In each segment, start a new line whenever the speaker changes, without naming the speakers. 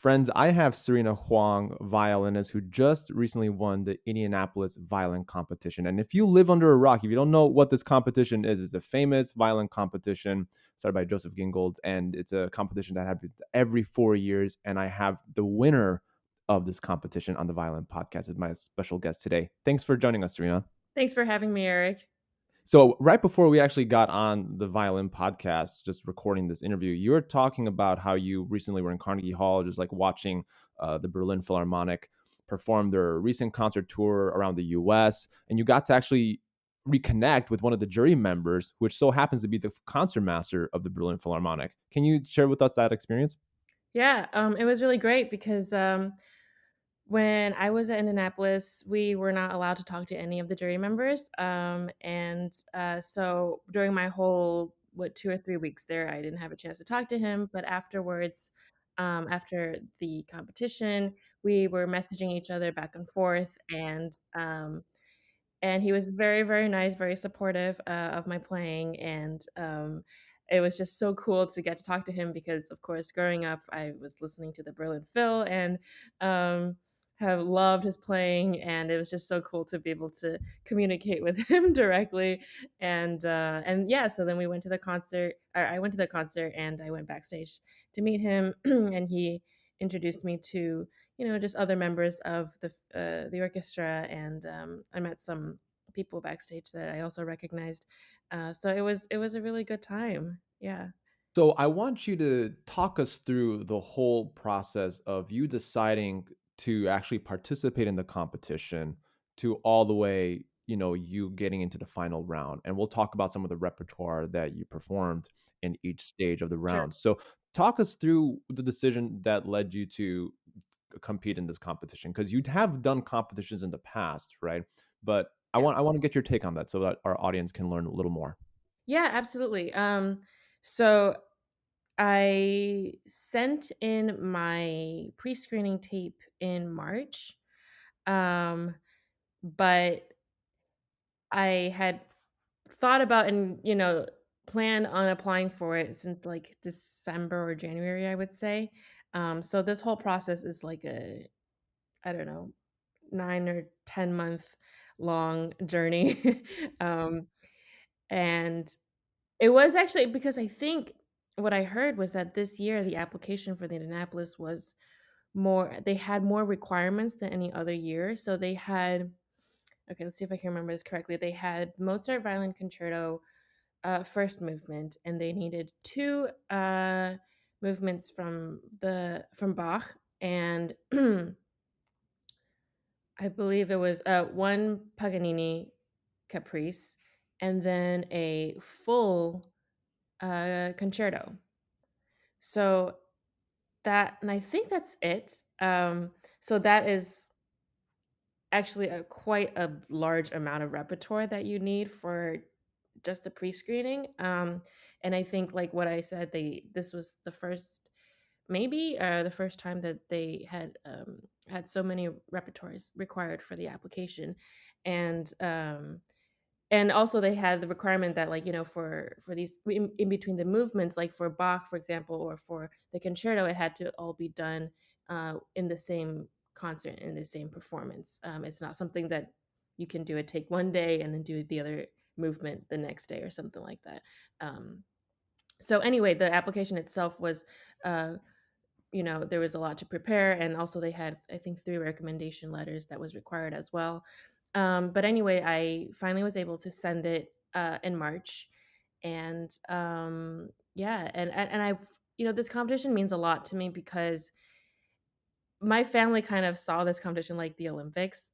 Friends, I have Sirena Huang, violinist, who just recently won the Indianapolis Violin Competition. And if you live under a rock, if you don't know what this competition is, it's a famous violin competition started by Joseph Gingold. And it's a competition that happens every 4 years. And I have the winner of this competition on the Violin Podcast as my special guest today. Thanks for joining us, Serena.
Thanks for having me, Eric.
So right before we actually got on the Violin Podcast, just recording this interview, you were talking about how you recently were in Carnegie Hall, just like watching the Berlin Philharmonic perform their recent concert tour around the U.S., and you got to actually reconnect with one of the jury members, which so happens to be the concertmaster of the Berlin Philharmonic. Can you share with us that experience?
Yeah, it was really great because when I was at Indianapolis, we were not allowed to talk to any of the jury members. So during my whole, 2 or 3 weeks there, I didn't have a chance to talk to him. But afterwards, after the competition, we were messaging each other back and forth, and he was very, very nice, very supportive of my playing, and it was just so cool to get to talk to him because, of course, growing up, I was listening to the Berlin Phil and um, have loved his playing, and it was just so cool to be able to communicate with him directly. And yeah, so then we went to the concert. Or I went to the concert, and I went backstage to meet him, and he introduced me to just other members of the orchestra, and I met some people backstage that I also recognized. So it was a really good time. Yeah.
So I want you to talk us through the whole process of you deciding to actually participate in the competition to all the way, you getting into the final round. And we'll talk about some of the repertoire that you performed in each stage of the
Sure.
round. So talk us through the decision that led you to compete in this competition, because you have done competitions in the past, right? But I
Yeah.
want I want to get your take on that so that our audience can learn a little more.
Yeah, absolutely. So I sent in my pre-screening tape in March, um, but I had thought about and planned on applying for it since like December or January, I would say. So this whole process is like a, I don't know, 9 or 10 month long journey. um, and it was actually because I think what I heard was that this year the application for the Indianapolis was more, they had more requirements than any other year. So they had, okay, let's see if I can remember this correctly. They had Mozart Violin Concerto, first movement, and they needed two movements from Bach, and I believe it was one Paganini Caprice, and then a full concerto. So that, and I think that's it. So that is actually quite a large amount of repertoire that you need for just the pre-screening. And I think, like what I said, this was the first, maybe the first time that they had so many repertoires required for the application, and also they had the requirement that, like, for these in between the movements, like for Bach, for example, or for the concerto, it had to all be done in the same concert, in the same performance. It's not something that you can do a take one day and then do the other movement the next day or something like that. So anyway, the application itself was, uh, there was a lot to prepare, and also they had, I think, 3 recommendation letters that was required as well. But anyway, I finally was able to send it in March, and yeah, and I've, this competition means a lot to me because my family kind of saw this competition like the Olympics.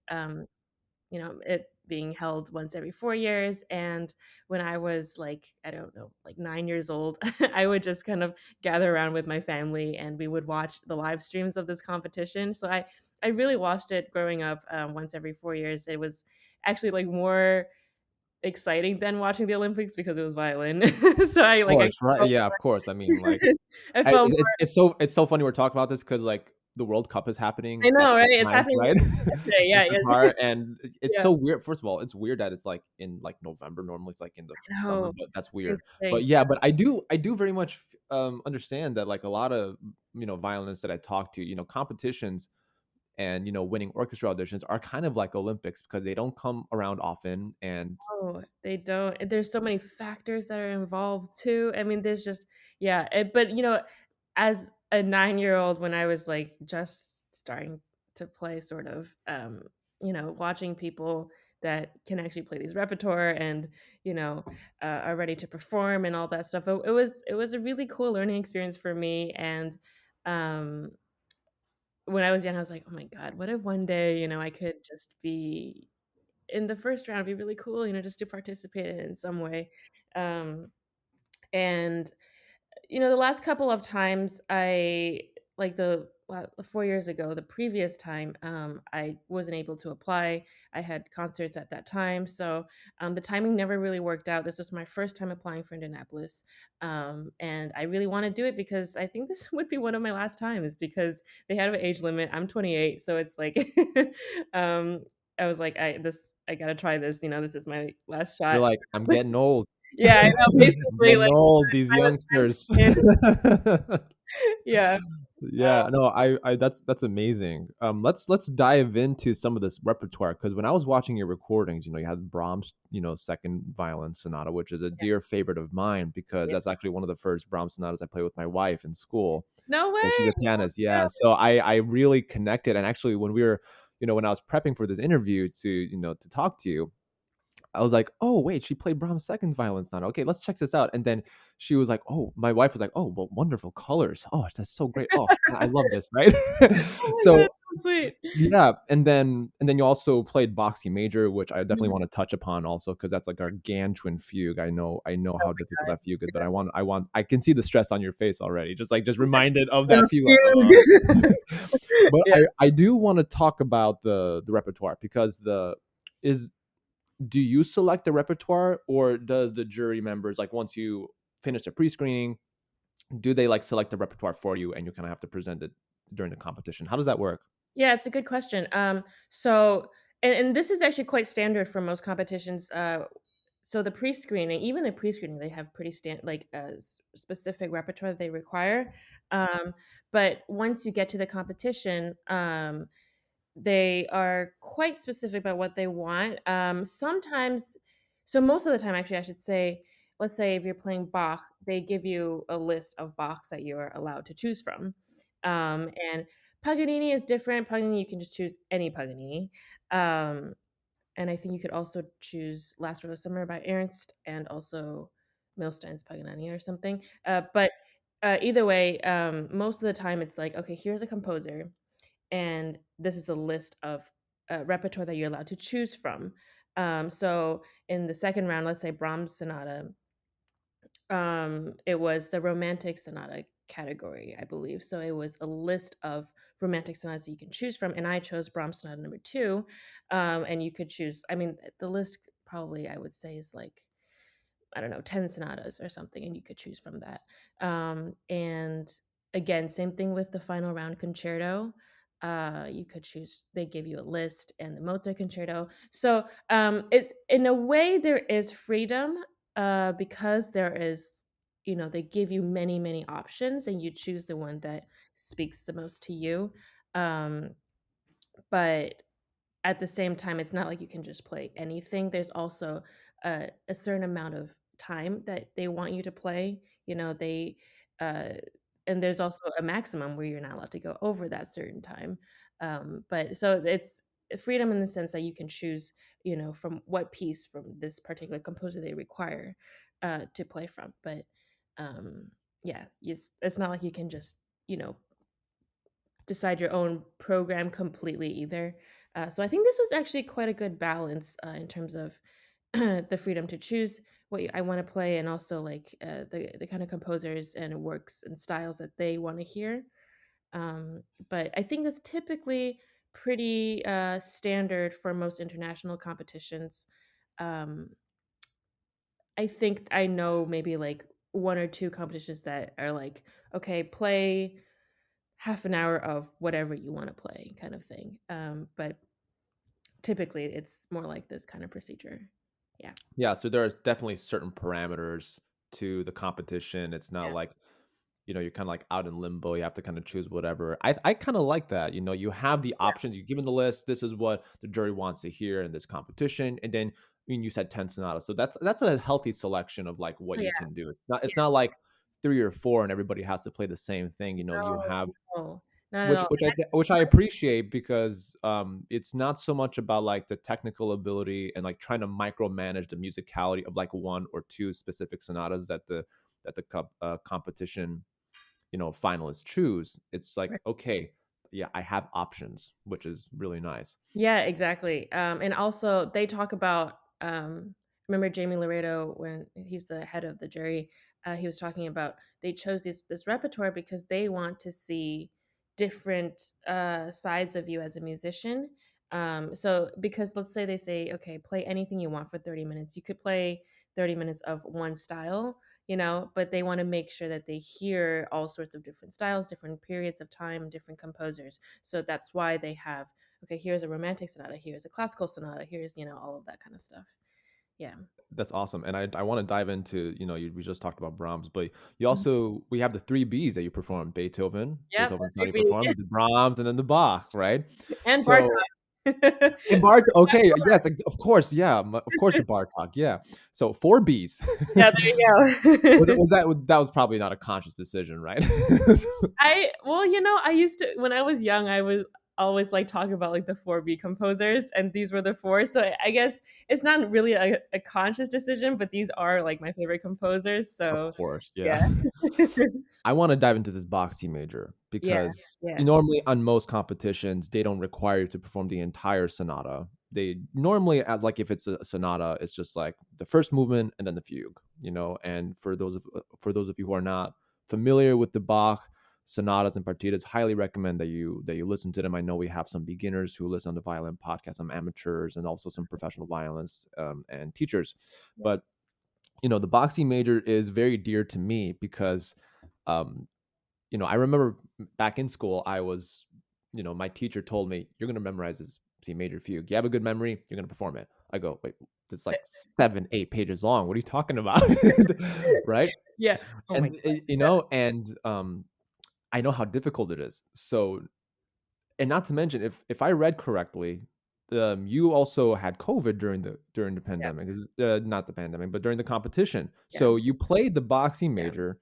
It being held once every 4 years. And when I was like, I don't know, like 9 years old, I would just kind of gather around with my family and we would watch the live streams of this competition. So I really watched it growing up once every 4 years. It was actually like more exciting than watching the Olympics because it was violin. So
Of course, right? Yeah, of course. I mean, like,
I felt
it's so funny we're talking about this because, like, the World Cup is
I
happening at
know, right?
the
It's
time,
happening
right?
yesterday.
In
Yeah,
Qatar,
yes.
and it's
Yeah.
so weird. First of all, it's weird that it's like in like November. Normally, it's like in the
I
summer,
know.
but
It's
that's
a strange
weird.
thing.
But yeah, but I do very much understand that like a lot of violinists that I talk to, competitions and winning orchestra auditions are kind of like Olympics because they don't come around often, and
Oh, they don't. And there's so many factors that are involved too. I mean, there's just yeah, but as a 9-year-old when I was like just starting to play sort of watching people that can actually play these repertoire and you know are ready to perform and all that stuff. It was a really cool learning experience for me and um when I was young I was like, "Oh my god, what if one day, I could just be in the first round, it'd be really cool, just to participate in some way." Um, and the last couple of times I like 4 years ago, the previous time, I wasn't able to apply. I had concerts at that time, so the timing never really worked out. This was my first time applying for Indianapolis, and I really want to do it because I think this would be one of my last times because they have an age limit. I'm 28, so it's like, um, I was like, I gotta try this. This is my last
you're
shot.
like, I'm getting old.
Yeah, I know.
I'm
Basically,
getting
like
old. These
I was
youngsters.
meant to. Yeah.
Yeah, no, I that's amazing. Let's dive into some of this repertoire because when I was watching your recordings, you had Brahms, second violin sonata, which is a dear favorite of mine because
Yeah.
that's actually one of the first Brahms sonatas I played with my wife in school.
No
So she's
way!
a pianist,
Yeah.
yeah. So I really connected, and actually when we were, when I was prepping for this interview to talk to you, I was like, "Oh, wait, she played Brahms' second violin sonata. Okay, let's check this out." And then she was like, "Oh," my wife was like, "Oh, well, wonderful colors. Oh, that's so great. Oh, I love this." Right?
Oh my god,
So
so sweet.
yeah, and then you also played Bach C major, which I definitely
Mhm.
want to touch upon also because that's like gargantuan fugue. I know
Oh
how difficult
my god,
that fugue is, but
yeah.
I can see the stress on your face already. Just reminded of
And
that
the
fugue. Like, oh.
fugue.
But
Yeah.
I do want to talk about the repertoire because the is do you select the repertoire or does the jury members like once you finish the pre-screening, do they like select the repertoire for you and you kind of have to present it during the competition? How does that work?
Yeah, it's a good question. So and this is actually quite standard for most competitions. So the pre-screening, even the pre-screening, they have pretty specific repertoire they require. Um, but once you get to the competition, they are quite specific about what they want. Sometimes, so most of the time, actually, I should say, let's say if you're playing Bach, they give you a list of Bachs that you're allowed to choose from. And Paganini is different. Paganini, you can just choose any Paganini. Um, and I think you could also choose Last Rose of Summer by Ernst and also Milstein's Paganini or something. But either way, most of the time it's like, okay, here's a composer and this is the list of repertoire that you're allowed to choose from. So in the second round, let's say Brahms sonata, it was the romantic sonata category, I believe. So it was a list of romantic sonatas that you can choose from, and I chose Brahms sonata number two. And you could choose. I mean, the list probably I would say is like I don't know, 10 sonatas or something, and you could choose from that. And again, same thing with the final round concerto. You could choose, they give you a list and the Mozart concerto. So it's in a way there is freedom because there is, they give you many, many options and you choose the one that speaks the most to you. Um, but at the same time, it's not like you can just play anything. There's also a certain amount of time that they want you to play. They uh, and there's also a maximum where you're not allowed to go over that certain time. But so it's freedom in the sense that you can choose, from what piece from this particular composer they require to play from. But yeah, it's not like you can just, you know, decide your own program completely either. So I think this was actually quite a good balance in terms of the freedom to choose what I want to play, and also like the kind of composers and works and styles that they want to hear. But I think that's typically pretty standard for most international competitions. Um, I think I know maybe like one or two competitions that are like, okay, play half an hour of whatever you want to play kind of thing. But typically it's more like this kind of procedure. Yeah.
Yeah, so there's definitely certain parameters to the competition. It's not
Yeah.
like, you're kind of like out in limbo. You have to kind of choose whatever. I kind of like that. You have the
Yeah.
options. You're given the list. This is what the jury wants to hear in this competition, and then you said 10 sonatas. So that's a healthy selection of like what
Oh,
you
yeah.
can do. It's not
Yeah.
like three or four and everybody has to play the same thing. You
No,
have
no, not at
which
all.
which I which I appreciate because it's not so much about like the technical ability and like trying to micromanage the musicality of like one or two specific sonatas that the competition finalists choose. It's like,
Right.
okay, yeah, I have options, which is really nice.
Yeah, exactly. And also they talk about remember Jamie Laredo when he's the head of the jury, he was talking about they chose this repertoire because they want to see different sides of you as a musician. So because let's say they say, okay, play anything you want for 30 minutes. You could play 30 minutes of one style, but they want to make sure that they hear all sorts of different styles, different periods of time, different composers. So that's why they have, okay, here's a romantic sonata, here's a classical sonata, here's, all of that kind of stuff. Yeah.
That's awesome. And I want to dive into, we just talked about Brahms, but you
Mhm.
also, we have the three Bs that you perform:
Yep,
Beethoven
that's
sonata you
maybe.
perform, the Brahms, and then the Bach, right?
And
So,
Bartok.
and Bart, okay, yes, of course, yeah, of course, the Bartok, yeah. So four Bs.
Yeah, there you go.
That was probably not a conscious decision, right?
Well, I used to when I was young, I was always like talking about like the 4B composers, and these were the four. So I guess it's not really a conscious decision, but these are like my favorite composers.
Of
So
course,
yeah.
yeah. I want to dive into this Bach C major
Yeah,
because
yeah,
normally on most competitions they don't require you to perform the entire sonata. They normally, as like if it's a sonata, it's just like the first movement and then the fugue, And for those of you who are not familiar with the Bach sonatas and partitas, highly recommend that you listen to them. I know we have some beginners who listen on the Violin Podcast, some amateurs, and also some professional violinists and teachers.
yeah,
But the boxing major is very dear to me because um, I remember back in school, my teacher told me, "You're going to memorize this C major fugue. You have a good memory, you're going to perform it." I go, "Wait, it's like 7, 8 pages long. What are you talking about?" Right?
yeah. Oh my
And,
god.
I know how difficult it is. So, and not to mention, if I read correctly, you also had COVID during the
Yeah,
pandemic. Not the pandemic, but during the competition.
yeah.
So you played the boxing
Yeah.
major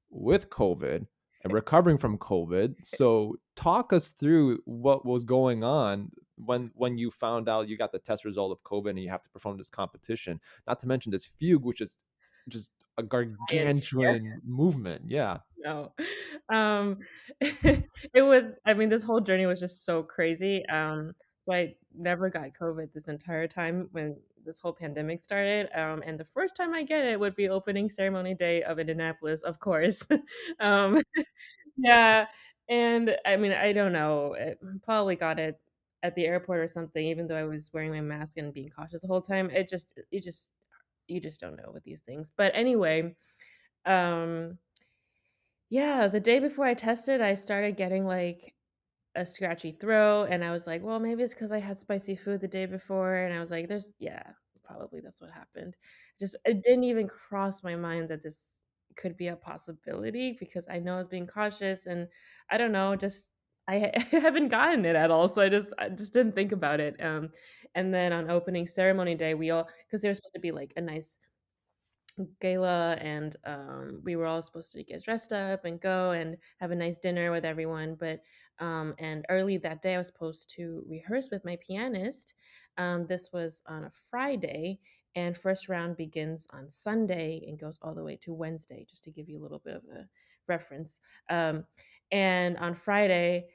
with COVID and recovering from COVID. So talk us through what was going on when you found out you got the test result of COVID and you have to perform this competition. Not to mention this fugue, which is just a
Giant.
gargantuan movement. Yeah,
No. Um, it was I mean, this whole journey was just so crazy. So I never got COVID this entire time when this whole pandemic started. And the first time I get it would be opening ceremony day of Indianapolis, of course. Um, yeah. And I mean, I don't know. Probably got it at the airport or something, even though I was wearing my mask and being cautious the whole time. You just don't know with these things. But anyway, um yeah, the day before I tested, I started getting, like, a scratchy throat, and I was like, "Well, maybe it's because I had spicy food the day before," and I was like, "There's yeah, probably that's what happened." Just it didn't even cross my mind that this could be a possibility because I know I was being cautious, and I don't know, just I haven't gotten it at all, so I just didn't think about it, and then on opening ceremony day, we all because there was supposed to be, like, a nice gala and we were all supposed to get dressed up and go and have a nice dinner with everyone, but and early that day I was supposed to rehearse with my pianist. This was on a Friday, and first round begins on Sunday and goes all the way to Wednesday, just to give you a little bit of a reference. And on Friday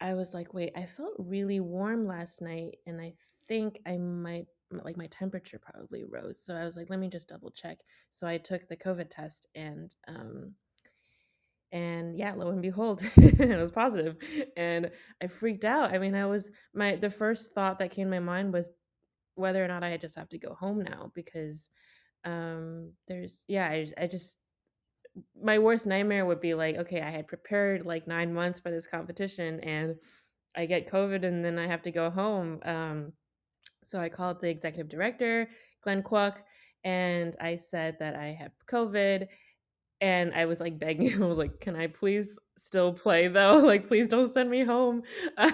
I was like, "Wait, I felt really warm last night, and I think I might like, my temperature probably rose." So I was like, "Let me just double check." So I took the COVID test and yeah, lo and behold, it was positive, and I freaked out. I mean, the first thought that came to my mind was whether or not I just have to go home now because, there's yeah, I just my worst nightmare would be like, okay, I had prepared like 9 months for this competition and I get COVID and then I have to go home. So I called the executive director, Glenn Kwok, and I said that I have COVID. And I was like begging, I was like, can I please still play though? Like, please don't send me home.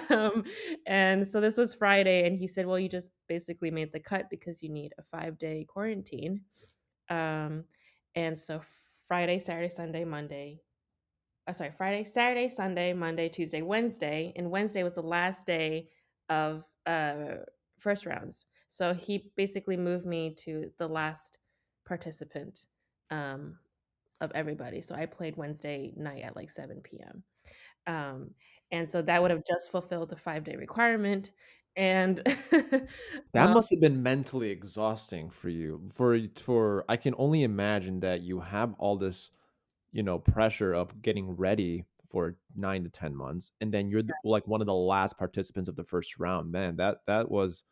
Um, and so this was Friday, and he said, well, you just basically made the cut because you need a 5-day quarantine. Um, and so Friday, Saturday, Sunday, Monday, sorry, Friday, Saturday, Sunday, Monday, Tuesday, Wednesday, and Wednesday was the last day of first rounds. So he basically moved me to the last participant um, of everybody. So I played Wednesday night at like 7 p.m. Um, and so that would have just fulfilled the 5-day requirement. And
That must have been mentally exhausting for you. For I can only imagine that you have all this, pressure of getting ready for 9 to 10 months, and then you're like one of the last participants of the first round. Man, that was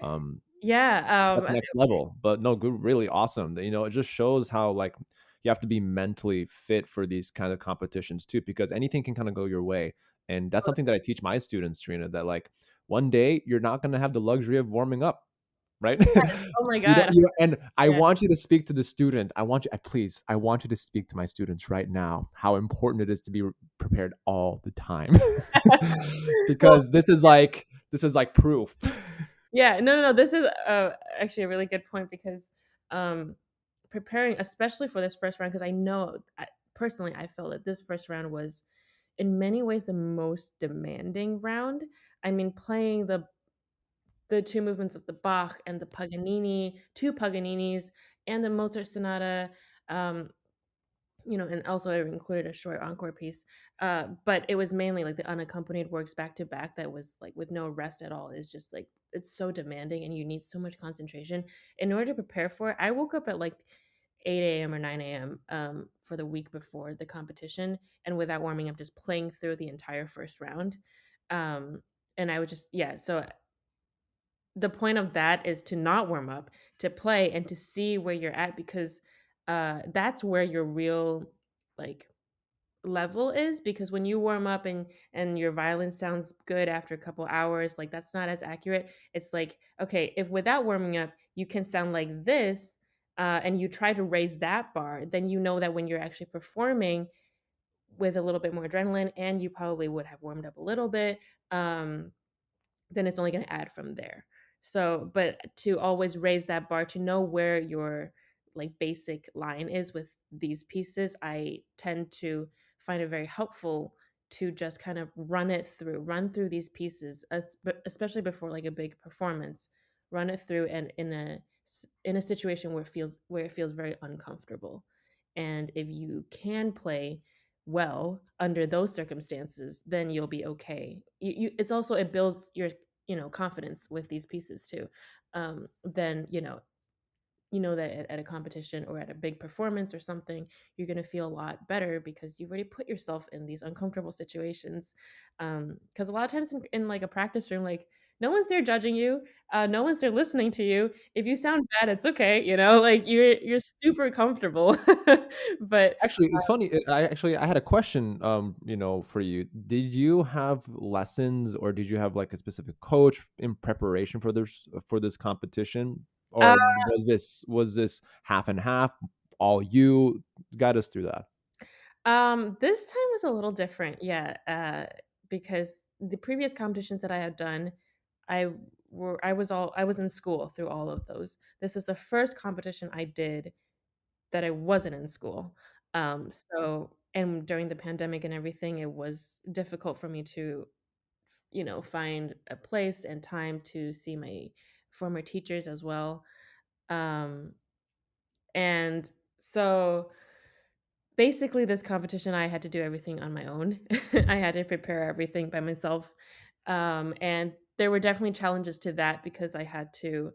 um
yeah,
that's next level. But no, good, really awesome. It just shows how like you have to be mentally fit for these kind of competitions too, because anything can kind of go your way. And that's something that I teach my students, Trina, that like one day you're not going to have the luxury of warming up, right?
oh my
You don't,
God.
and I
Yeah.
want you to speak to the student. Please, I want you to speak to my students right now how important it is to be prepared all the time.
Well,
Because this is like proof.
yeah, no, no, no. This is actually a really good point because um, preparing, especially for this first round, because personally, I felt that this first round was in many ways the most demanding round. I mean, playing the two movements of the Bach and the Paganini, two Paganinis, and the Mozart sonata. Um, and also it included a short encore piece. But it was mainly like the unaccompanied works back to back that was like with no rest at all. It's just like it's so demanding and you need so much concentration. In order to prepare for it, I woke up at like 8 a.m. or 9 a.m. For the week before the competition, and without warming up, just playing through the entire first round. Um, and I would just, yeah. So the point of that is to not warm up, to play and to see where you're at because that's where your real like level is because when you warm up and your violin sounds good after a couple hours, like that's not as accurate. It's like, okay, if without warming up you can sound like this, and you try to raise that bar, then you know that when you're actually performing with a little bit more adrenaline and you probably would have warmed up a little bit, um, then it's only going to add from there. So, but to always raise that bar to know where your like basic line is with these pieces, I tend to find it very helpful to just kind of run through these pieces, especially before like a big performance, run it through and in a situation where it feels very uncomfortable. And if you can play well under those circumstances, then you'll be okay. It's also it builds your confidence with these pieces too. Then you know that at a competition or at a big performance or something, you're going to feel a lot better because you've already put yourself in these uncomfortable situations. Because a lot of times in like a practice room, like no one's there judging you, no one's there listening to you. If you sound bad, it's okay, like you're super comfortable. But
Actually, it's funny. I had a question, for you. Did you have lessons, or did you have like a specific coach in preparation for this competition,
uh,
or was this half and half? All you guide us through that.
this time was a little different, yeah, because the previous competitions that I had done, I I was in school through all of those. This is the first competition I did that I wasn't in school. So and during the pandemic and everything, it was difficult for me to, find a place and time to see my former teachers as well. Um, and so basically this competition I had to do everything on my own. I had to prepare everything by myself. And there were definitely challenges to that because I had to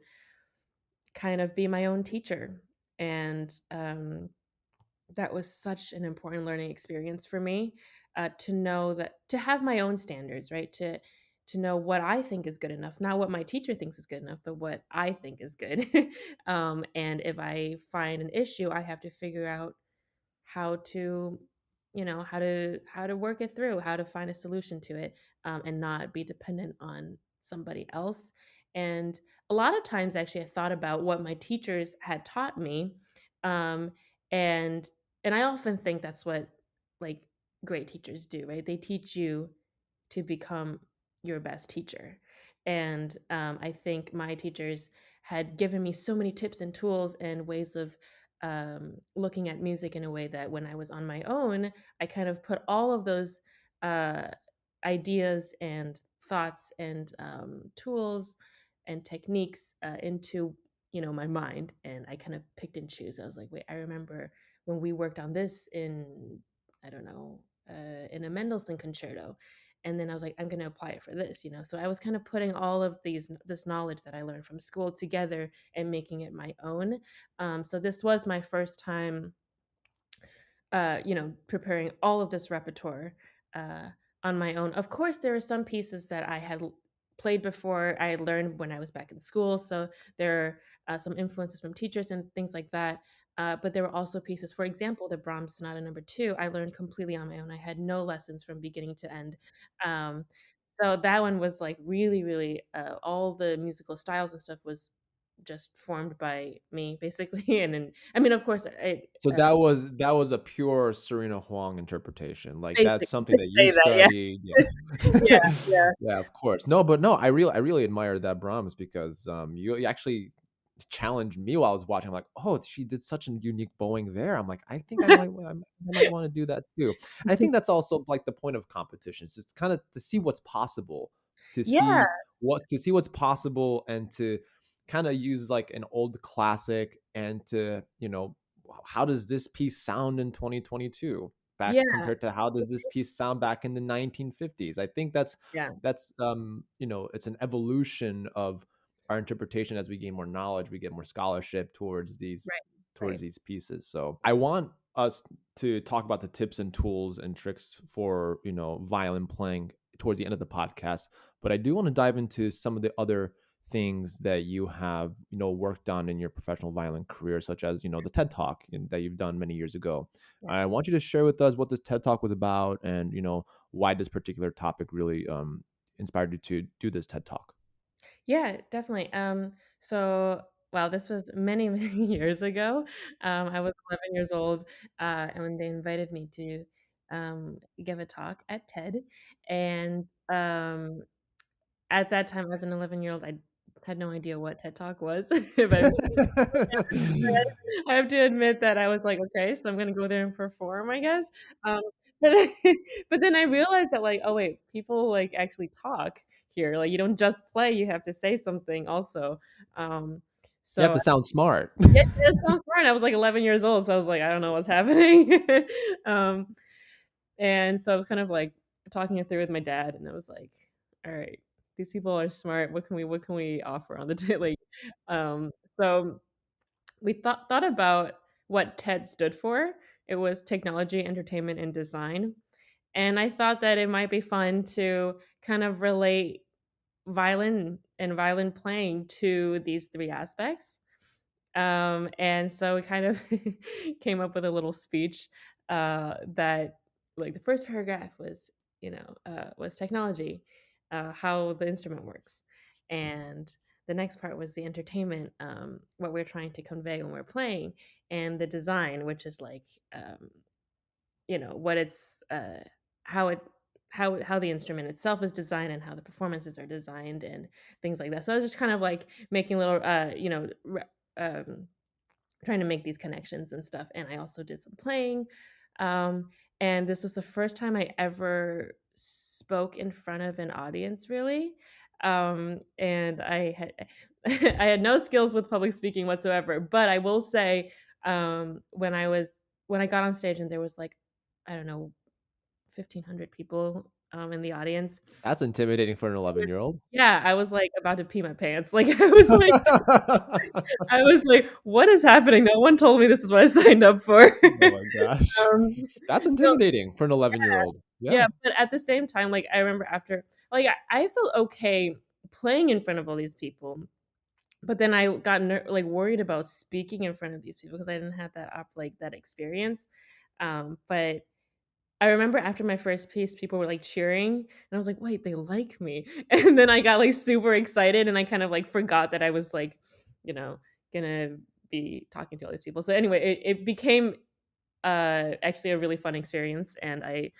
kind of be my own teacher. And that was such an important learning experience for me, to know that to have my own standards, right? To know what I think is good enough, not what my teacher thinks is good enough, but what I think is good. And if I find an issue, I have to figure out how to, how to work it through, how to find a solution to it, and not be dependent on somebody else. And a lot of times, actually, I thought about what my teachers had taught me, um, and and I often think that's what, like, great teachers do, right? They teach you to become your best teacher. And I think my teachers had given me so many tips and tools and ways of looking at music in a way that when I was on my own, I kind of put all of those uh, ideas and thoughts and tools and techniques into my mind, and I kind of picked and choose. I was like, wait, I remember when we worked on this in, I don't know, in a Mendelssohn concerto, and then I was like, I'm going to apply it for this. So I was kind of putting all of this knowledge that I learned from school together and making it my own. So this was my first time, preparing all of this repertoire uh, on my own. Of course, there are some pieces that I had played before. I had learned when I was back in school, so there are some influences from teachers and things like that. But there were also pieces, for example, the Brahms Sonata Number 2. I learned completely on my own. I had no lessons from beginning to end. Um, so that one was like really, really all the musical styles and stuff was just formed by me, basically. And then, I mean, of course,
So that was a pure Sirena Huang interpretation. Like
basically
that's something that you
say that, yeah.
studied. Yeah.
Yeah, yeah.
Yeah, of course. No, but no, I really admire that Brahms because you actually challenged me while I was watching. I'm like, oh, she did such a unique bowing there. I'm like, I think I might want to do that too. And I think that's also like the point of competitions. It's kind of to see what's possible, to
Yeah,
see what's possible, and to kind of use like an old classic and to how does this piece sound in 2022 back
yeah,
compared to how does this piece sound back in the 1950s. I think that's
yeah,
that's it's an evolution of our interpretation. As we gain more knowledge, we get more scholarship towards these
right, right.
pieces. So I want us to talk about the tips and tools and tricks for violin playing towards the end of the podcast, but I do want to dive into some of the other things that you have worked on in your professional violin career, such as the TED Talk that you've done many years ago.
Yeah.
I want you to share with us what this TED Talk was about, and why this particular topic really inspired you to do this TED Talk.
Yeah, definitely. So wow, this was many, many years ago. I was 11 years old, and when they invited me to give a talk at TED, and at that time, as an 11-year-old, I had no idea what TED Talk was. If I'm I have to admit that I was like, "Okay, so I'm gonna go there and perform, I guess." Um, but but then I realized that, like, "Oh, wait, people, like, actually talk here, like, you don't just play, you have to say something also." Um,
You have
so
to sound smart.
yeah, that sounds smart. I was, like, 11 years old, so I was like, "I don't know what's happening." Um, and so I was kind of, like, talking it through with my dad, and I was like, "Alright, these people are smart. What can we offer on the day?" Like, so we thought about what TED stood for. It was technology, entertainment, and design. And I thought that it might be fun to kind of relate violin and violin playing to these three aspects. And so we kind of came up with a little speech that, like, the first paragraph was, was technology, how the instrument works, and the next part was the entertainment, what we're trying to convey when we're playing, and the design, which is like, what it's, how it how the instrument itself is designed and how the performances are designed and things like that. So I was just kind of like making little, trying to make these connections and stuff. And I also did some playing. Um, and this was the first time I ever spoke in front of an audience, really. And I had I had no skills with public speaking whatsoever. But I will say, when I got on stage and there was like, I don't know, 1,500 people in the audience.
That's intimidating for an 11-year-old.
Yeah, I was like about to pee my pants. Like I was like, "What is happening? No one told me this is what I signed up for."
Oh my gosh.
Um,
That's
so
intimidating for an 11-year-old.
yeah,
Yeah.
but at the same time, like, I remember after, like, I felt okay playing in front of all these people, but then I got worried about speaking in front of these people because I didn't have that experience. But I remember after my first piece, people were like cheering, and I was like, "Wait, they like me." And then I got like super excited, and I kind of like forgot that I was like, you know, gonna be talking to all these people. So anyway, it became actually a really fun experience, and I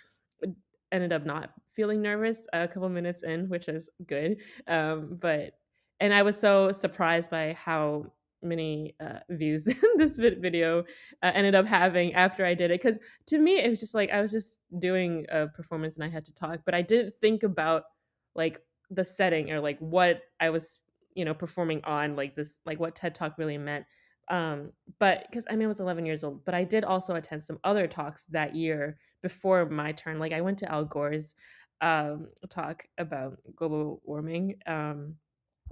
ended up not feeling nervous a couple minutes in, which is good. But and I was so surprised by how many views this video ended up having after I did it. Because to me, it was just like I was just doing a performance and I had to talk, but I didn't think about like the setting or like what I was, performing on, like this, like what TED Talk really meant. But because I mean, I was 11 years old, but I did also attend some other talks that year before my turn. Like I went to Al Gore's talk about global warming.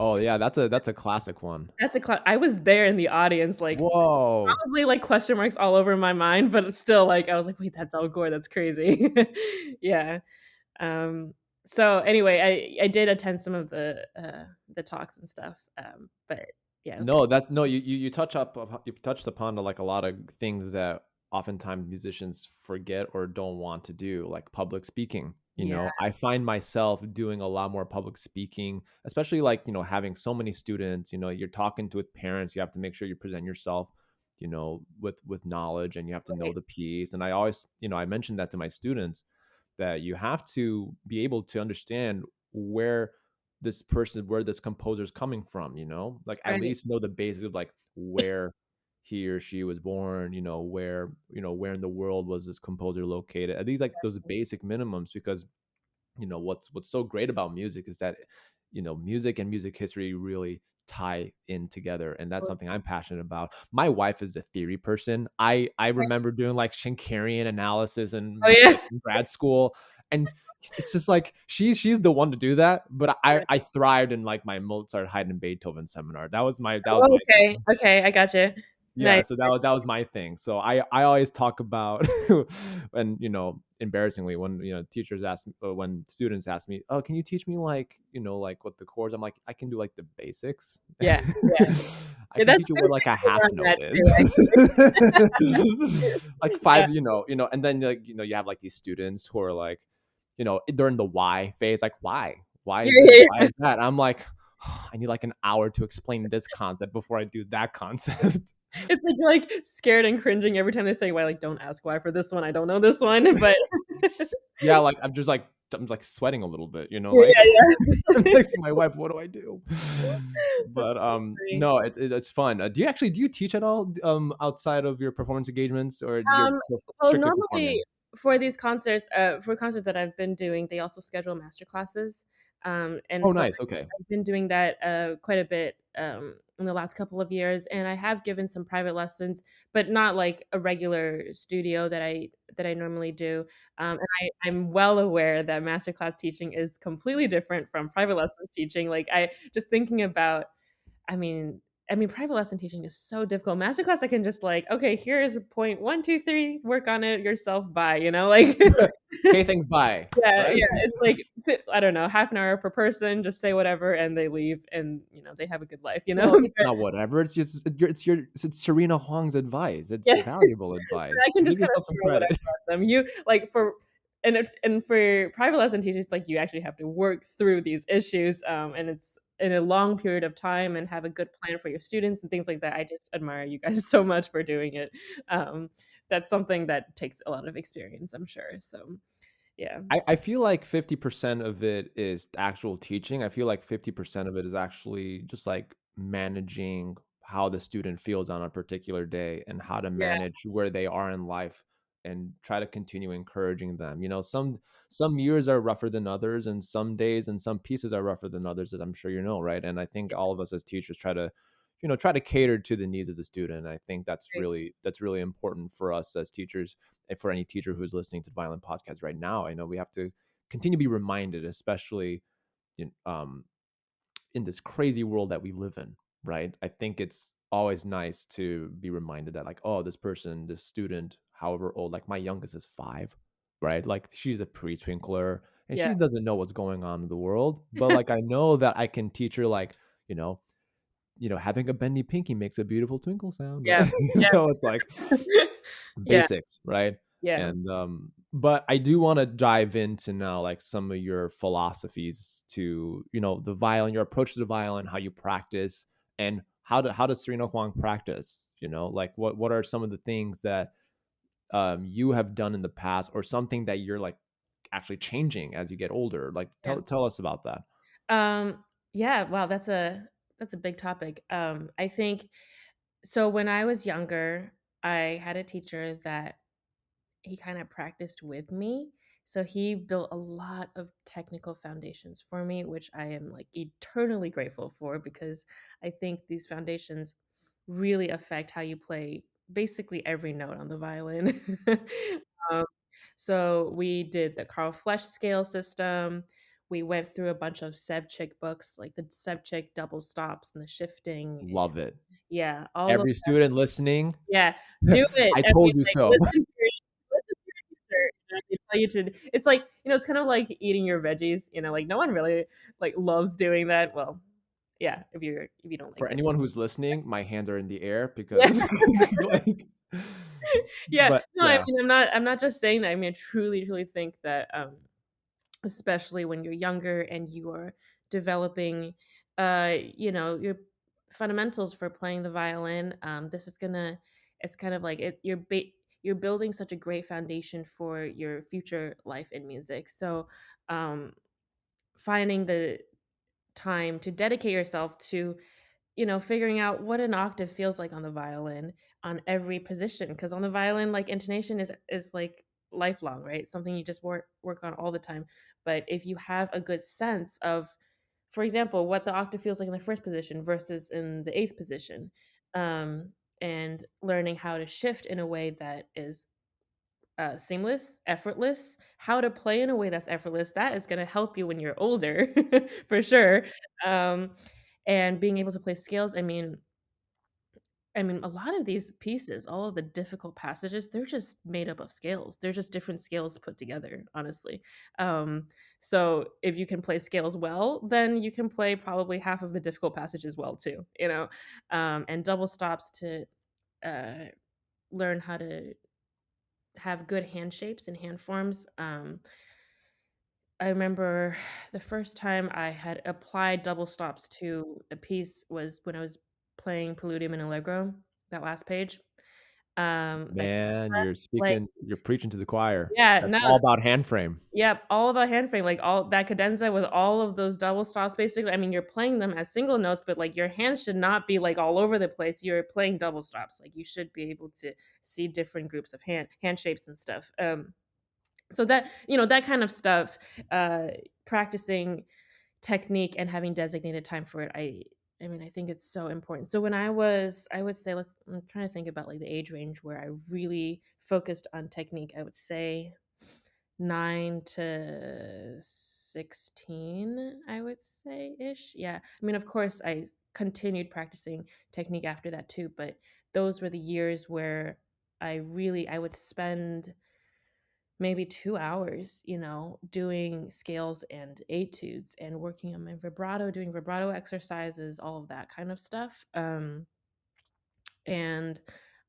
Oh yeah, that's a classic one.
I was there in the audience, like
Whoa.
probably like question marks all over my mind, but it's still like I was like, wait, that's Al Gore. That's crazy. Yeah. So anyway, I did attend some of the talks and stuff. But yeah, it was kind
No, that no, you touched upon like a lot of things that oftentimes musicians forget or don't want to do, like public speaking.
yeah,
I find myself doing a lot more public speaking, especially like, having so many students, you're talking to with parents, you have to make sure you present yourself, with knowledge, and you have to know
right,
the piece. And I always, I mentioned that to my students, that you have to be able to understand where this composer is coming from, like at
right,
least know the basics of like where he or she was born, where in the world was this composer located, at least like those basic minimums. Because what's so great about music is that music and music history really tie in together, and that's something I'm passionate about. My wife is a theory person. I remember doing like Schenkerian analysis
oh
and
yeah,
like in grad school, and it's just like she's the one to do that, but I thrived in like my Mozart, Haydn, and Beethoven seminar. That was my
oh, okay,
thing.
okay, I gotcha.
Yeah,
Nice.
so that was my thing. So I always talk about, and embarrassingly, when teachers ask when students ask me, oh, can you teach me like like what the chords, I'm like, I can do like the basics.
Yeah, yeah,
I
yeah.
can
That's
teach you
the
what like a
same thing
half
on
note
that
is.
too.
Like
Yeah,
five, and then like you have like these students who are like, during the why phase, like why
yeah,
is this,
yeah,
why
yeah.
is that, I'm like, I need like an hour to explain this concept before I do that concept.
It's like you're like scared and cringing every time they say why. Like, don't ask why for this one. I don't know this one, but
Yeah, like I'm sweating a little bit,
yeah,
like I'm
yeah,
texting my wife, what do I do?
yeah. That's
But
so funny.
no, it's fun. Do you teach at all outside of your performance engagements, or you're
Um, well,
strictly performing?
normally for concerts that I've been doing, they also schedule master classes. And
Oh,
so
nice. Okay.
I've been doing that quite a bit in the last couple of years, and I have given some private lessons, but not like a regular studio that I normally do. And I'm well aware that masterclass teaching is completely different from private lessons teaching. Like I just thinking about I mean private lesson teaching is so difficult. Masterclass, I can just like, okay, here's point 1, 2, 3, work on it yourself. Bye. Like,
Okay, thanks. Bye.
yeah,
Right?
yeah. It's like I don't know, half an hour per person, just say whatever, and they leave, and they have a good life.
Well, it's
But
not whatever. It's just it's Serena Huang's advice. It's
yeah,
valuable
I
advice.
can just
Give
kind of
yourself some
throw whatever
credit.
at them. You like for and for private lesson teachers, like you actually have to work through these issues, and it's in a long period of time and have a good plan for your students and things like that. I just admire you guys so much for doing it. Um, that's something that takes a lot of experience, I'm sure. So yeah,
I feel like 50% of it is actual teaching. I feel like 50% of it is actually just like managing how the student feels on a particular day, and how to
yeah,
manage where they are in life, and try to continue encouraging them. Some years are rougher than others, and some days and some pieces are rougher than others, as I'm sure right? And I think all of us as teachers try to cater to the needs of the student. And I think
right,
that's really important for us as teachers, and for any teacher who's listening to the Violin Podcast right now. I know we have to continue to be reminded, especially in, in this crazy world that we live in, right? I think it's always nice to be reminded that, like, oh, this student, however old, like my youngest is 5, right? Like she's a pre-twinkler, and
yeah,
she doesn't know what's going on in the world. But like I know that I can teach her, like, you know, having a bendy pinky makes a beautiful twinkle sound,
yeah,
right?
yeah,
So it's like
yeah,
basics, right?
Yeah.
And but I do want to dive into now like some of your philosophies to, you know, the violin, your approach to the violin, how you practice, and how does Serena Huang practice, you know, like what are some of the things that you have done in the past, or something that you're like actually changing as you get older? Like
Yeah.
tell us about that.
Um, yeah, wow, that's a big topic. I think so when I was younger, I had a teacher that he kind of practiced with me. So he built a lot of technical foundations for me, which I am like eternally grateful for because I think these foundations really affect how you play basically every note on the violin. um, so we did the Carl Flesch scale system. We went through a bunch of Sevchik books, like the Sevchik double stops and the shifting.
Love it.
Yeah, all of
Every student listening,
yeah, do it.
I
I mean,
told you
like,
so.
listen to your teacher, and they tell you to it's like, it's kind of like eating your veggies, like, no one really, like, loves doing that. Well, yeah, if you don't like
For
veggies.
anyone who's listening, my hands are in the air
Yeah.
because like,
Yeah.
but
No, I
yeah,
mean, I'm not just saying that. I mean, I truly, truly think that, especially when you're younger and you are developing, your fundamentals for playing the violin. This is gonna, it's kind of like it, you're building such a great foundation for your future life in music. So, um, finding the time to dedicate yourself to figuring out what an octave feels like on the violin on every position. Because on the violin, like intonation is like lifelong, right? Something you just work on all the time. But if you have a good sense of, for example, what the octave feels like in the first position versus in the eighth position, and learning how to shift in a way that is seamless, effortless, how to play in a way that's effortless, that is going to help you when you're older, for sure. Um, and being able to play scales, I mean, a lot of these pieces, all of the difficult passages, they're just made up of scales. They're just different scales put together, honestly. Um, so if you can play scales well, then you can play probably half of the difficult passages well too, and double stops to uh, learn how to have good hand shapes and hand forms. I remember the first time I had applied double stops to a piece was when I was playing Preludium and Allegro, that last page. That
man,
like
you're preaching to the choir.
yeah,
That's
no,
all about hand frame.
yep, all about hand frame, like all that cadenza with all of those double stops, basically. I mean, you're playing them as single notes, but like your hands should not be like all over the place. You're playing double stops. Like you should be able to see different groups of hand shapes and stuff. So that kind of stuff, practicing technique and having designated time for it, I mean, I think it's so important. So when I would say, I'm trying to think about like the age range where I really focused on technique. I would say 9 to 16, I would say ish. Yeah. I mean, of course, I continued practicing technique after that too, but those were the years where I would spend maybe 2 hours, doing scales and etudes and working on my vibrato, doing vibrato exercises, all of that kind of stuff. And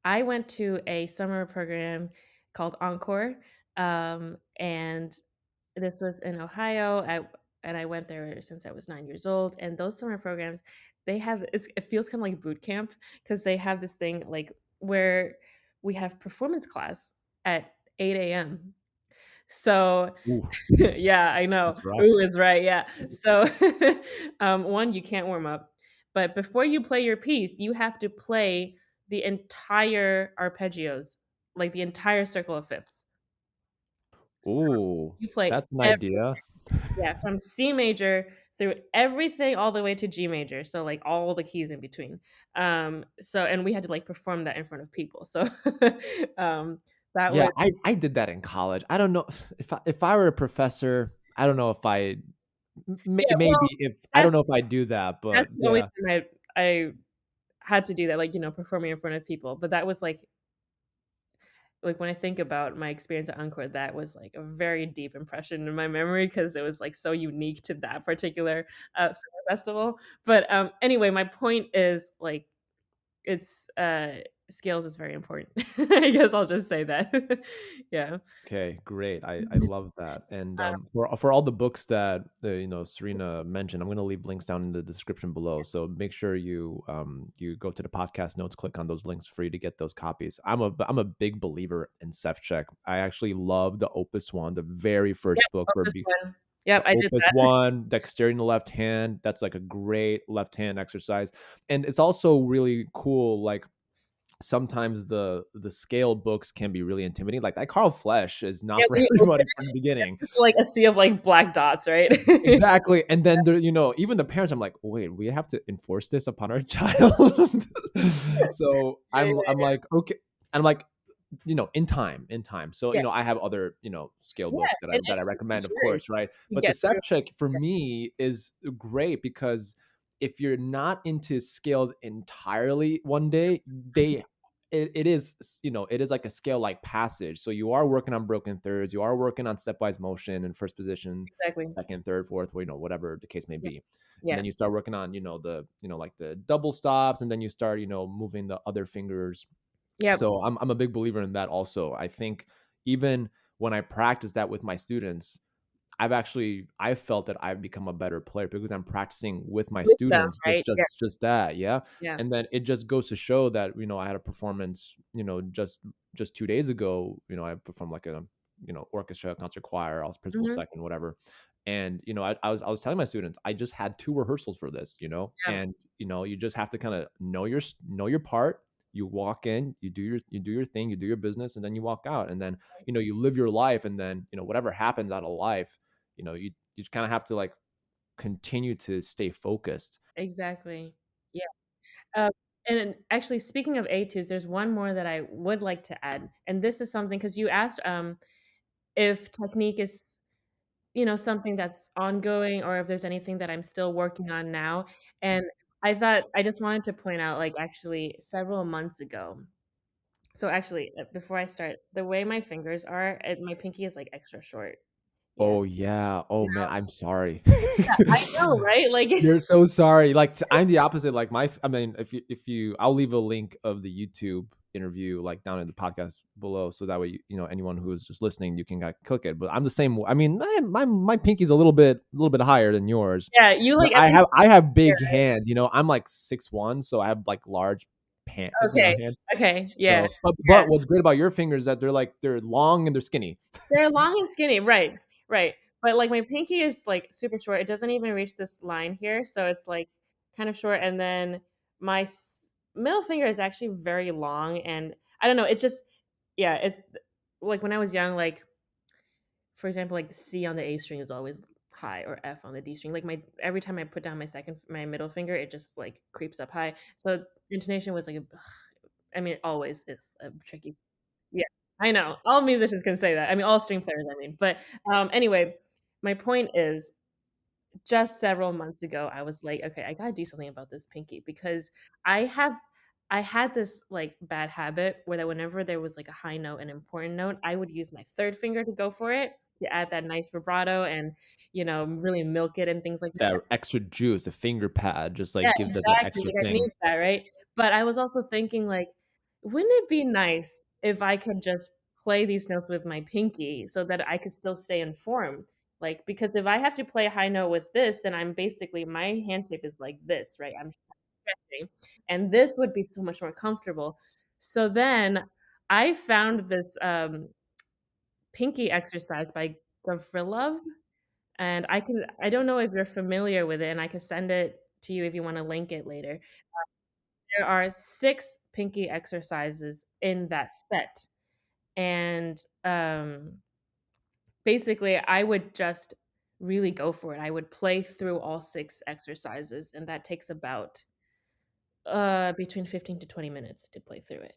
I went to a summer program called Encore, and this was in Ohio. And I went there since I was 9 years old. And those summer programs, it feels kind of like boot camp because they have this thing like where we have performance class at 8 a.m. So
Ooh,
yeah, I know.
that's rough.
Ooh is right, yeah. So, one, you can't warm up, but before you play your piece, you have to play the entire arpeggios, like the entire circle of fifths. So
Ooh,
you play
that's an
ev
idea.
yeah, from C major through everything all the way to G major, so, like, all the keys in between. And we had to, like, perform that in front of people, so, um, that
Yeah,
was
I did that in college. I don't know if I were a professor, I don't know if I
yeah, well,
maybe if I don't
that's
know if I do that,
that's
but
the only
yeah.
time I had to do that, like, performing in front of people, but that was, when I think about my experience at Encore, that was, like, a very deep impression in my memory because it was, like, so unique to that particular, summer festival, but, anyway, my point is, like, it's, scales is very important. I guess I'll just say that. Yeah.
Okay, great. I love that. And for all the books that Serena mentioned, I'm going to leave links down in the description below. So make sure you go to the podcast notes, click on those links for you to get those copies. I'm a big believer in Check. I actually love the Opus one, the very first
Yep,
book for
Opus 1. Yep, I did
Opus
that.
one, dexterity in the left hand. That's like a great left hand exercise, and it's also really cool. Like sometimes the scale books can be really intimidating. Like that Carl Flesch is
Yeah,
not for
when you open
everybody from the
it,
beginning.
it's like a sea of like black dots, right?
Exactly. And then there, even the parents, I'm like, wait, we have to enforce this upon our child. So
Yeah,
I'm
yeah,
like, okay. And I'm like, in time. So,
yeah.
I have other, scale
Yeah,
books that
and
I
it takes
recommend, of
years
course, right?
to
But the
get through.
Self Check for
Yeah,
me is great because if you're not into scales entirely one day, it is, it is like a scale like passage. So you are working on broken thirds, you are working on stepwise motion in first position,
exactly.
second, third, fourth, whatever the case may
Yeah,
be. And
yeah.
then you start working on, like the double stops, and then you start, moving the other fingers.
Yep,
So I'm a big believer in that also. I think even when I practice that with my students, I felt that I've become a better player because I'm practicing with my
with them,
students,
right? Yeah,
just that, yeah.
yeah.
And then it just goes to show that, I had a performance, just 2 days ago. I performed like a, orchestra, concert choir. I was principal
Mhm.
second, whatever. And I was telling my students, I just had 2 rehearsals for this,
Yeah,
and you just have to kind of know your part. You walk in, you do your thing, you do your business, and then you walk out, and then you live your life, and then whatever happens out of life, you kind of have to like continue to stay focused.
exactly. Yeah. Uh, and actually, speaking of etudes, there's one more that I would like to add, and this is something because you asked, if technique is, something that's ongoing or if there's anything that I'm still working on now, and I thought I just wanted to point out, like, actually several months ago. So actually, before I start, the way my fingers are, my pinky is, like, extra short. Yeah.
Oh yeah. Oh man, I'm sorry.
Yeah, I know, right? Like
You're so sorry. Like I'm the opposite. Like I mean, if you, I'll leave a link of the YouTube interview like down in the podcast below, so that way anyone who is just listening, you can click it. But I'm the same. I mean, my pinky's a little bit higher than yours,
yeah, you,
but
like, at
I
least
have I have
here.
big hands. I'm like 6'1", so I have like large
Okay,
hands.
okay, yeah,
So, but
yeah.
but what's great about your fingers is that they're long and they're skinny.
They're long and skinny, right, right. But, like, my pinky is, like, super short. It doesn't even reach this line here, so it's, like, kind of short, and then my middle finger is actually very long, and I don't know, it's just yeah, it's like, when I was young, like, for example, like, the C on the A string is always high or F on the D string. Like, my every time I put down my middle finger, it just, like, creeps up high. So, intonation was, like, I mean, it always is a tricky. Yeah, I know. All musicians can say that. I mean, all string players, I mean. But, anyway, my point is, just several months ago, I was like, "Okay, I gotta do something about this pinky," because I have I had this, like, bad habit where that whenever there was, like, a high note, an important note, I would use my 3rd finger to go for it, to add that nice vibrato and, really milk it and things like that.
That extra juice, a finger pad, just
Yeah,
like gives it that
exactly,
extra
like, I
thing.
need that, right? But I was also thinking, like, wouldn't it be nice if I could just play these notes with my pinky so that I could still stay informed? Like, because if I have to play a high note with this, then I'm basically my hand shape is like this, right? I'm stretching, and this would be so much more comfortable. So then I found this, pinky exercise by Gavrilov, and I don't know if you're familiar with it, and I can send it to you if you wanna link it later. There are 6 pinky exercises in that set, and, basically, I would just really go for it. I would play through all 6 exercises, and that takes about, between 15 to 20 minutes to play through it.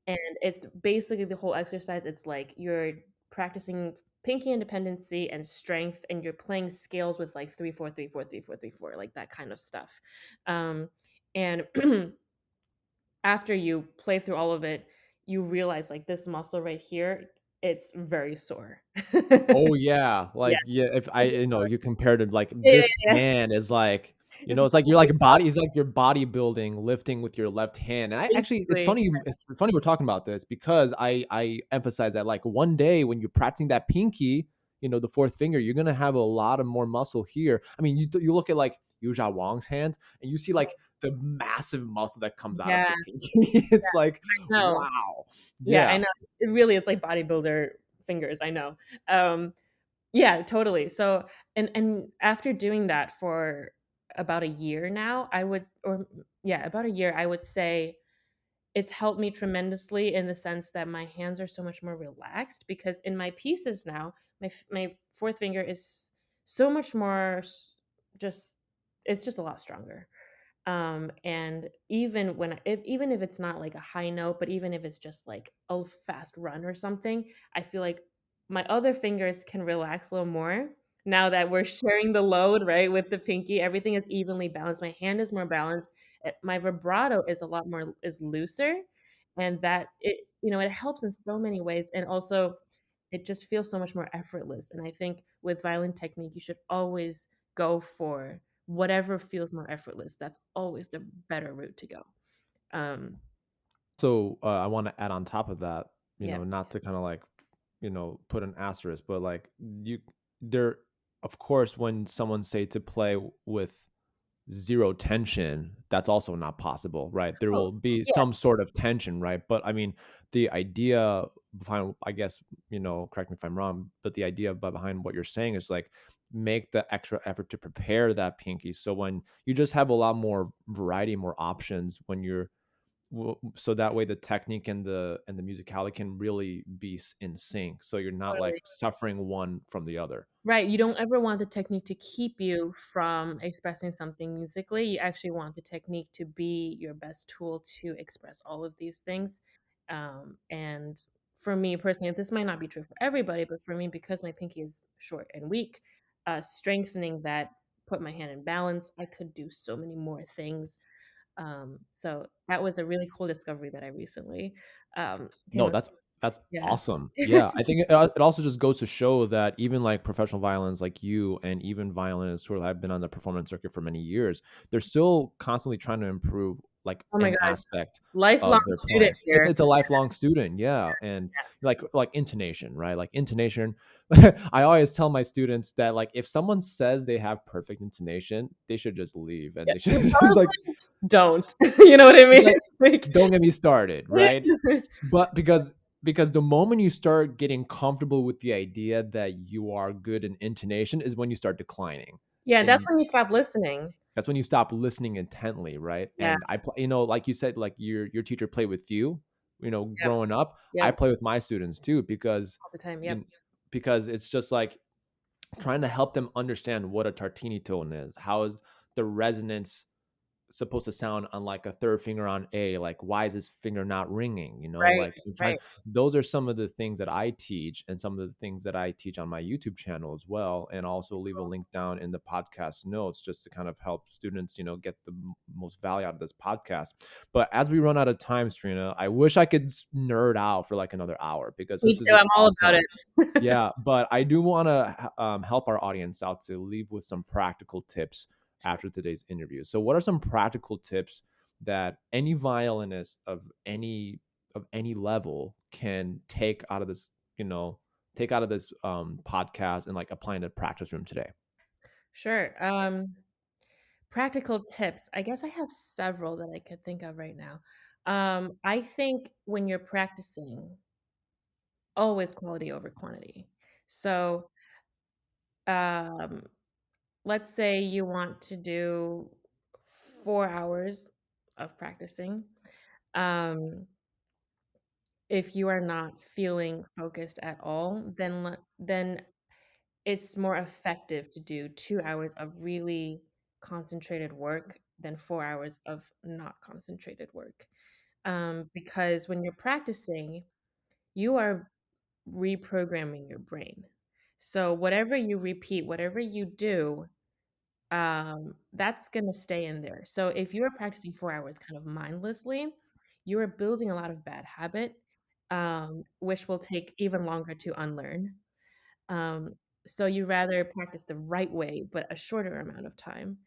And it's basically the whole exercise, it's like you're practicing pinky independency and strength, and you're playing scales with, like, 3, 4, 3, 4, 3, 4, 3, 4, like, that kind of stuff. And after you play through all of it, you realize, like, this muscle right here, it's very sore.
Oh yeah,
Yeah,
like, yeah, if I
super sore.
you compared to like
Yeah, yeah,
this
yeah.
hand is like You
It's
know, it's like you're
really
like body it's like you're bodybuilding, lifting with your left hand, and I actually
basically,
it's funny we're talking about this because I emphasize that, like, one day when you're practicing that pinky, you know, the fourth finger, you're gonna have a lot of more muscle here. I mean, you look at, like, Yu Wang's hand, and you see, like, the massive muscle that comes out of
yeah,
her pinky. It's like,
no.
wow.
Yeah, I
Yeah.
know. It really is like bodybuilder fingers, I know. Um, yeah, totally. So, and after doing that for about a year now, I would or yeah, about a year, I would say it's helped me tremendously in the sense that my hands are so much more relaxed because in my pieces now, my fourth finger is so much more just it's just a lot stronger. And even even if it's not like a high note, but even if it's just like a fast run or something, I feel like my other fingers can relax a little more now that we're sharing the load, right? With the pinky, everything is evenly balanced. My hand is more balanced. My vibrato is a lot more is looser, and that it helps in so many ways, and also it just feels so much more effortless. And I think with violin technique, you should always go for whatever feels more effortless. That's always the better route to go. Um,
So, I wanna add on top of that, you
yeah.
know, not to kinda, like, you know, put an asterisk, but, like, you there of course, when someone say to play with 0 tension, that's also not possible, right? There
Oh,
will be
yeah.
some sort of tension, right? But, I mean, the idea behind, I guess, you know, correct me if I'm wrong, but the idea behind what you're saying is, like, make the extra effort to prepare that pinky, so when you just have a lot more variety, more options when you're so that way the technique and the musicality can really be in sync, so you're not, like,
Totally.
suffering one from the other.
Right, you don't ever want the technique to keep you from expressing something musically. You actually want the technique to be your best tool to express all of these things. And for me personally, this might not be true for everybody, but for me, because my pinky is short and weak, strengthening that put my hand in balance. I could do so many more things. So that was a really cool discovery that I recently
No,
came.
that's
Yeah.
awesome. Yeah, I think it also just goes to show that even, like, professional violins like you and even violinists who have been on the performance circuit for many years, they're still constantly trying to improve, like,
Oh my
an
God,
aspect
lifelong
of their
student
playing. It's
here.
it's a lifelong student, yeah, and, like intonation, right? Like, intonation I always tell my students that, like, if someone says they have perfect intonation, they should just leave, and
Yeah.
they should just, like
Don't. You know what I
it's
mean?
like,
Like
don't get me started, right? But because the moment you start getting comfortable with the idea that you are good in intonation is when you start declining.
Yeah,
And
that's when you stop listening.
that's when you stop listening intently, right?
Yeah,
And you know, like you said, like your teacher played with you, you know,
yep,
growing up. I
yep,
play with my students too because
all the time, yep.
you because it's just like trying to help them understand what a tartini tone is. How is the resonance supposed to sound on, like, a third finger on A? Like, why is this finger not ringing? You know,
Right,
like, I'm trying.
right.
Those are some of the things that I teach, and some of the things that I teach on my YouTube channel as well. And I'll also leave a link down in the podcast notes just to kind of help students, you know, get the most value out of this podcast. But as we run out of time, Serena, I wish I could nerd out for like another hour because
Me
this is
too,
just
I'm all about
awesome.
it.
Yeah, but I do want to help our audience out to leave with some practical tips after today's interview. So, what are some practical tips that any violinist of any level can take out of this, you know, take out of this podcast and like apply in the practice room today?
Sure, practical tips. I guess I have several that I could think of right now. I think when you're practicing, always quality over quantity. So, um, let's say you want to do 4 hours of practicing. Um, if you are not feeling focused at all, then it's more effective to do 2 hours of really concentrated work than 4 hours of not concentrated work. Because when you're practicing, you are reprogramming your brain. So whatever you repeat, whatever you do, that's gonna stay in there. So if you are practicing 4 hours kind of mindlessly, you are building a lot of bad habit, which will take even longer to unlearn. Um, so you rather practice the right way, but a shorter amount of time.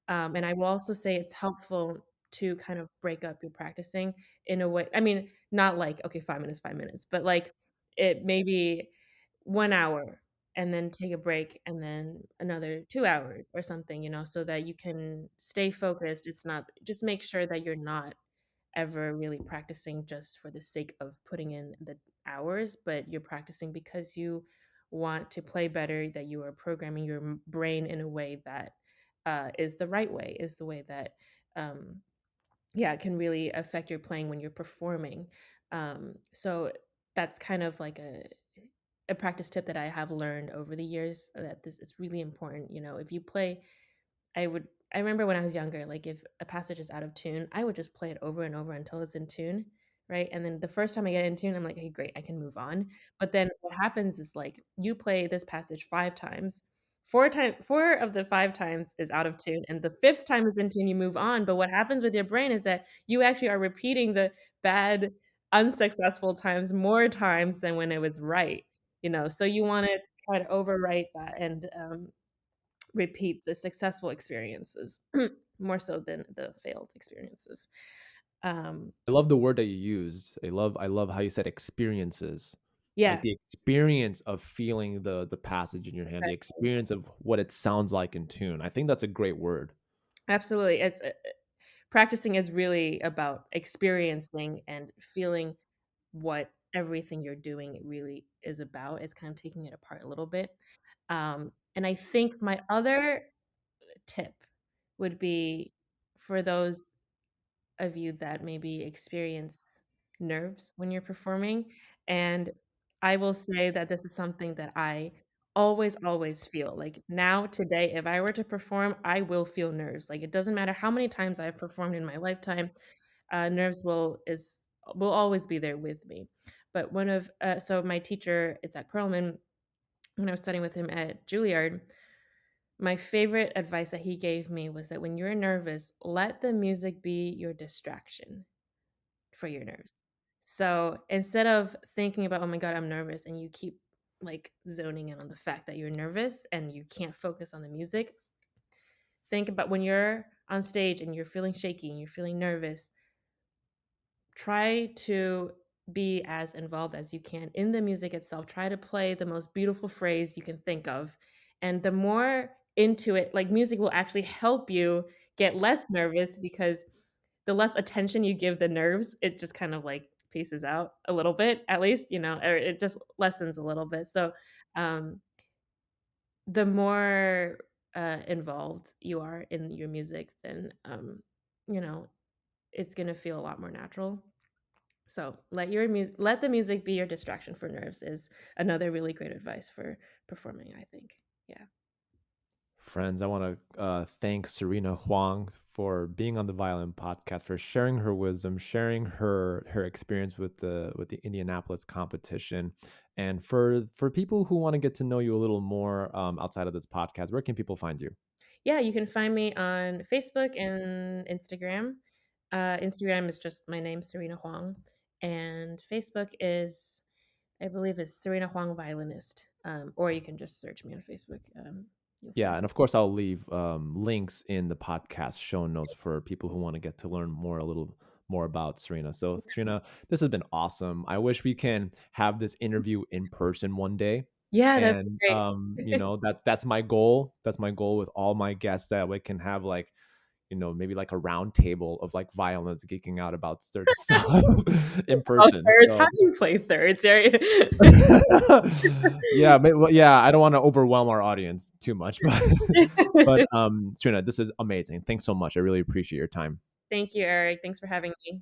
And I will also say it's helpful to kind of break up your practicing in a way. I mean, not like, okay, 5 minutes, 5 minutes, but like it maybe 1 hour and then take a break and then another 2 hours or something, so that you can stay focused. It's not, just make sure that you're not ever really practicing just for the sake of putting in the hours, but you're practicing because you want to play better, that you are programming your brain in a way that is the right way, is the way that, um, yeah, it can really affect your playing when you're performing. So that's kind of like a practice tip that I have learned over the years, that this is really important. If you play, I remember when I was younger, like if a passage is out of tune, I would just play it over and over until it's in tune, right? And then the first time I get in tune, I'm like, "Hey, great, I can move on." But then what happens is like you play this passage 5 times. 4 of the 5 times is out of tune, and the 5th time is in tune, you move on. But what happens with your brain is that you actually are repeating the bad, unsuccessful times more times than when it was right, So you wanna try to overwrite that and, repeat the successful experiences more so than the failed experiences. Um,
I love the word that you used. I love how you said experiences. Like
yeah,
the experience of feeling the passage in your hand, the
exactly.
experience of what it sounds like in tune. I think that's a great word.
Absolutely. It's practicing is really about experiencing and feeling what everything you're doing really is about. It's kind of taking it apart a little bit. And I think my other tip would be for those of you that maybe experience nerves when you're performing. And I will say that this is something that I always, always feel. Like now, today, if I were to perform, I will feel nerves. Like it doesn't matter how many times I've performed in my lifetime, nerves will always be there with me. But so my teacher, it's at Perlman, when I was studying with him at Juilliard, my favorite advice that he gave me was that when you're nervous, let the music be your distraction for your nerves. So instead of thinking about, oh my God, I'm nervous, and you keep like zoning in on the fact that you're nervous and you can't focus on the music, think about when you're on stage and you're feeling shaky and you're feeling nervous, try to be as involved as you can in the music itself. Try to play the most beautiful phrase you can think of. And the more into it, like music will actually help you get less nervous, because the less attention you give the nerves, it just kind of like paces out a little bit, at least, or it just lessens a little bit. So, um, the more involved you are in your music, then, you know, it's going to feel a lot more natural. So let the music be your distraction for nerves is another really great advice for performing, I think. Yeah.
Friends, I want to thank Sirena Huang for being on the Violin Podcast, for sharing her wisdom, sharing her experience with the Indianapolis competition, and for people who want to get to know you a little more outside of this podcast. Where can people find you?
Yeah, you can find me on Facebook and Instagram. Instagram is just my name, Sirena Huang, and Facebook is, I believe, is Sirena Huang Violinist. Or you can just search me on Facebook. You'll
Yeah,
find.
and of course, I'll leave links in the podcast show notes for people who want to get to learn more a little more about Serena. So, Serena, this has been awesome. I wish we can have this interview in person one day.
Yeah, that'd
And
be
that's my goal. That's my goal with all my guests, that we can have like, maybe like a round table of like violins geeking out about certain stuff in
Oh,
person.
thirds. How
So
do you play thirds?
yeah, but well, yeah, I don't want to overwhelm our audience too much, but Serena, this is amazing. Thanks so much. I really appreciate your time.
Thank you, Eric. Thanks for having me.